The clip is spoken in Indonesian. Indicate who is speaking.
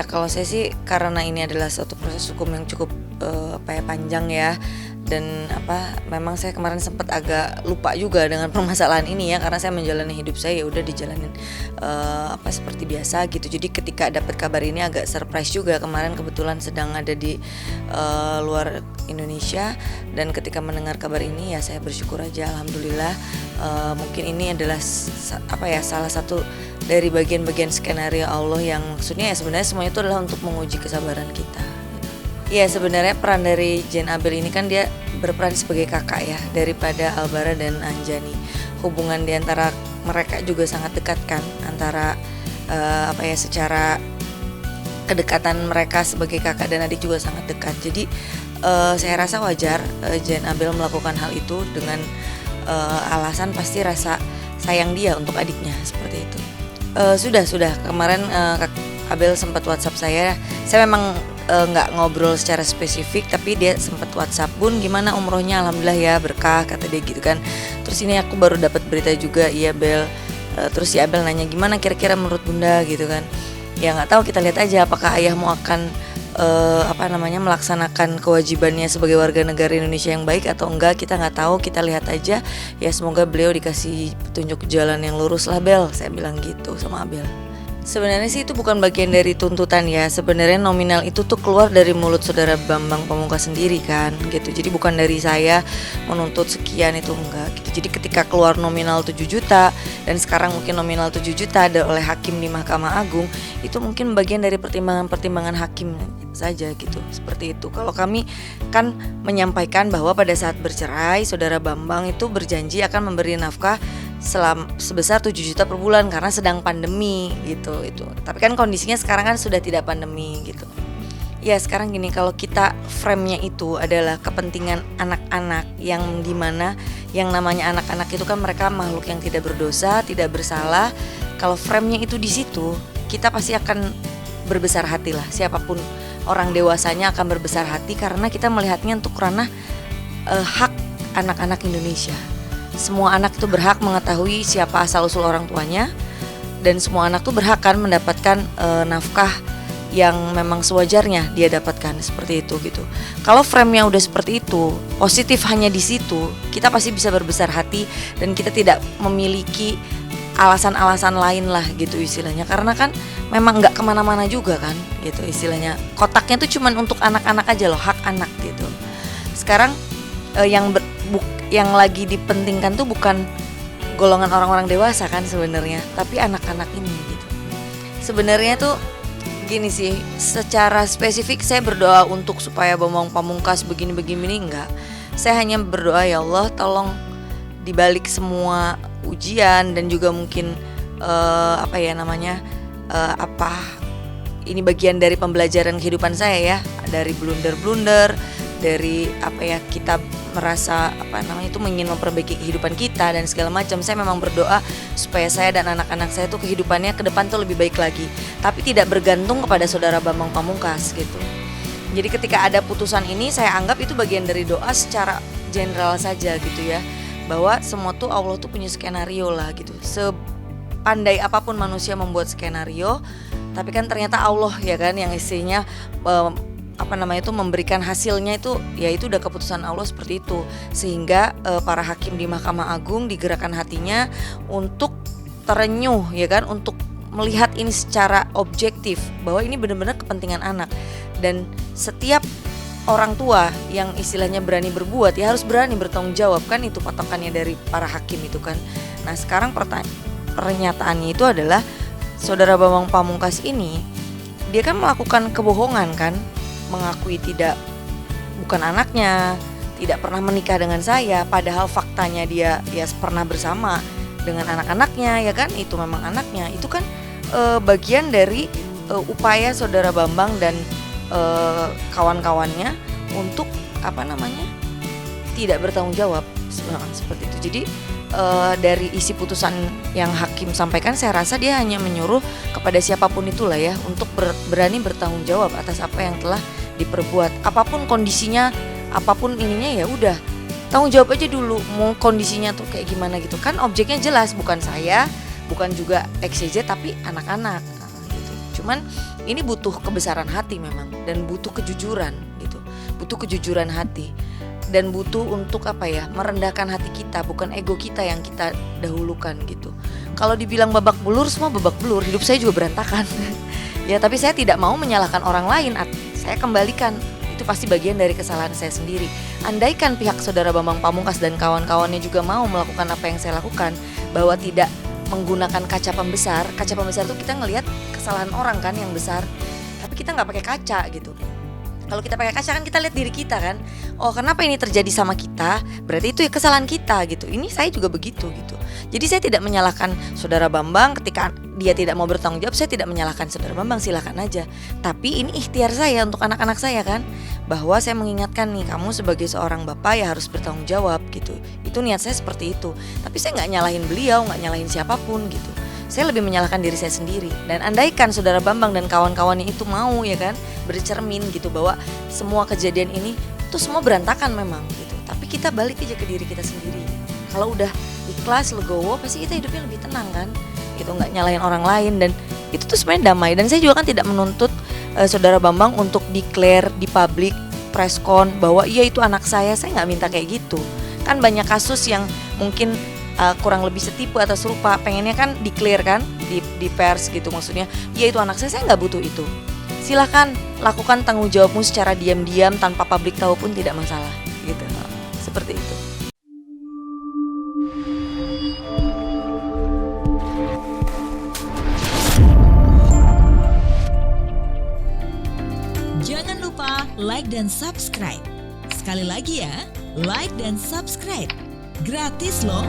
Speaker 1: Ya kalau saya sih karena ini adalah suatu proses hukum yang cukup panjang ya, dan memang saya kemarin sempat agak lupa juga dengan permasalahan ini ya, karena saya menjalani hidup saya ya udah dijalanin seperti biasa gitu. Jadi ketika dapat kabar ini agak surprise juga. Kemarin kebetulan sedang ada di luar Indonesia, dan ketika mendengar kabar ini ya saya bersyukur aja, alhamdulillah. Mungkin ini adalah salah satu dari bagian-bagian skenario Allah yang maksudnya ya sebenarnya semuanya itu adalah untuk menguji kesabaran kita. Ya sebenarnya peran dari Jen Abel ini kan dia berperan sebagai kakak ya daripada Albara dan Anjani. Hubungan di antara mereka juga sangat dekat kan, antara secara kedekatan mereka sebagai kakak dan adik juga sangat dekat. Jadi saya rasa wajar Jen Abel melakukan hal itu dengan alasan pasti rasa sayang dia untuk adiknya seperti itu. Sudah kemarin Kak Abel sempat WhatsApp saya memang nggak ngobrol secara spesifik, tapi dia sempat WhatsApp, "Bun, gimana umrohnya?" "Alhamdulillah ya, berkah," kata dia gitu kan. Terus ini aku baru dapat berita juga, "Iya Bel." Terus si Abel nanya, "Gimana kira-kira menurut Bunda?" gitu kan. Ya nggak tahu, kita lihat aja apakah ayahmu akan melaksanakan kewajibannya sebagai warga negara Indonesia yang baik atau enggak, kita nggak tahu, kita lihat aja ya. Semoga beliau dikasih petunjuk jalan yang lurus lah Bel, saya bilang gitu sama Abel. Sebenarnya sih itu bukan bagian dari tuntutan ya. Sebenarnya nominal itu tuh keluar dari mulut saudara Bambang Pamungkas sendiri kan gitu. Jadi bukan dari saya menuntut sekian, itu enggak gitu. Jadi ketika keluar nominal 7 juta dan sekarang mungkin nominal 7 juta ada oleh hakim di Mahkamah Agung, itu mungkin bagian dari pertimbangan-pertimbangan hakim saja gitu. Seperti itu. Kalau kami kan menyampaikan bahwa pada saat bercerai saudara Bambang itu berjanji akan memberi nafkah sebesar 7 juta per bulan karena sedang pandemi gitu itu. Tapi kan kondisinya sekarang kan sudah tidak pandemi gitu. Ya sekarang gini, kalau kita frame-nya itu adalah kepentingan anak-anak, yang dimana yang namanya anak-anak itu kan mereka makhluk yang tidak berdosa, tidak bersalah. Kalau frame-nya itu di situ, kita pasti akan berbesar hati lah. Siapapun orang dewasanya akan berbesar hati karena kita melihatnya untuk ranah hak anak-anak Indonesia. Semua anak itu berhak mengetahui siapa asal-usul orang tuanya, dan semua anak itu berhak kan mendapatkan nafkah yang memang sewajarnya dia dapatkan, seperti itu gitu. Kalau frame-nya udah seperti itu, positif hanya di situ, kita pasti bisa berbesar hati dan kita tidak memiliki alasan-alasan lain lah gitu istilahnya. Karena kan memang nggak kemana-mana juga kan gitu istilahnya. Kotaknya tuh cuman untuk anak-anak aja loh, hak anak gitu. Sekarang yang lagi dipentingkan tuh bukan golongan orang-orang dewasa kan sebenarnya, tapi anak-anak ini gitu. Sebenarnya tuh gini sih, secara spesifik saya berdoa untuk supaya Bambang Pamungkas begini-begini enggak. Saya hanya berdoa, ya Allah tolong dibalik semua ujian dan juga mungkin ini bagian dari pembelajaran kehidupan saya ya, dari blunder-blunder, dari kita merasa itu ingin memperbaiki kehidupan kita dan segala macam. Saya memang berdoa supaya saya dan anak-anak saya tuh kehidupannya ke depan tuh lebih baik lagi, tapi tidak bergantung kepada saudara Bambang Pamungkas gitu. Jadi ketika ada putusan ini, saya anggap itu bagian dari doa secara general saja gitu ya, bahwa semua tuh Allah tuh punya skenario lah gitu. Sepandai apapun manusia membuat skenario, tapi kan ternyata Allah ya kan yang isinya memberikan hasilnya itu, ya itu udah keputusan Allah seperti itu. Sehingga para hakim di Mahkamah Agung digerakkan hatinya untuk terenyuh ya kan, untuk melihat ini secara objektif bahwa ini benar-benar kepentingan anak. Dan setiap orang tua yang istilahnya berani berbuat ya harus berani bertanggung jawab kan, itu patokannya dari para hakim itu kan. Nah sekarang pernyataannya itu adalah saudara Bambang Pamungkas ini, dia kan melakukan kebohongan kan, mengakui bukan anaknya, tidak pernah menikah dengan saya, padahal faktanya dia pernah bersama dengan anak-anaknya ya kan, itu memang anaknya. Itu kan bagian dari upaya saudara Bambang dan kawan-kawannya untuk tidak bertanggung jawab seperti itu. Jadi dari isi putusan yang hakim sampaikan, saya rasa dia hanya menyuruh kepada siapapun itulah ya untuk berani bertanggung jawab atas apa yang telah diperbuat. Apapun kondisinya, apapun ininya, ya udah tanggung jawab aja dulu. Mau kondisinya tuh kayak gimana gitu kan, objeknya jelas, bukan saya, bukan juga XYZ, tapi anak-anak gitu. Cuman ini butuh kebesaran hati memang, dan butuh kejujuran gitu. Butuh kejujuran hati dan butuh untuk merendahkan hati kita, bukan ego kita yang kita dahulukan gitu. Kalau dibilang babak belur, semua babak belur, hidup saya juga berantakan. Ya, tapi saya tidak mau menyalahkan orang lain. Saya kembalikan itu pasti bagian dari kesalahan saya sendiri. Andaikan pihak saudara Bambang Pamungkas dan kawan-kawannya juga mau melakukan apa yang saya lakukan, bahwa tidak menggunakan kaca pembesar tuh kita ngelihat kesalahan orang kan yang besar, tapi kita nggak pakai kaca gitu. Kalau kita pakai kaca kan kita lihat diri kita kan, oh kenapa ini terjadi sama kita, berarti itu ya kesalahan kita gitu. Ini saya juga begitu gitu. Jadi saya tidak menyalahkan saudara Bambang ketika dia tidak mau bertanggung jawab. Saya tidak menyalahkan saudara Bambang, silakan aja. Tapi ini ikhtiar saya untuk anak-anak saya kan, bahwa saya mengingatkan nih, kamu sebagai seorang bapak ya harus bertanggung jawab gitu. Itu niat saya seperti itu. Tapi saya nggak nyalahin beliau, nggak nyalahin siapapun gitu. Saya lebih menyalahkan diri saya sendiri. Dan andaikan saudara Bambang dan kawan-kawannya itu mau ya kan bercermin gitu, bahwa semua kejadian ini tuh semua berantakan memang gitu. Tapi kita balik aja ke diri kita sendiri. Kalau udah ikhlas, legowo, pasti kita hidupnya lebih tenang kan. Itu nggak nyalahin orang lain, dan itu tuh sebenarnya damai. Dan saya juga kan tidak menuntut saudara Bambang untuk declare di publik preskon bahwa iya itu anak saya nggak minta kayak gitu. Kan banyak kasus yang mungkin kurang lebih setipu atau serupa, pengennya kan declare kan di pers gitu, maksudnya iya itu anak saya nggak butuh itu. Silahkan lakukan tanggung jawabmu secara diam-diam tanpa publik tahu pun tidak masalah gitu. Seperti itu.
Speaker 2: Jangan lupa like dan subscribe. Sekali lagi ya, like dan subscribe. Gratis loh.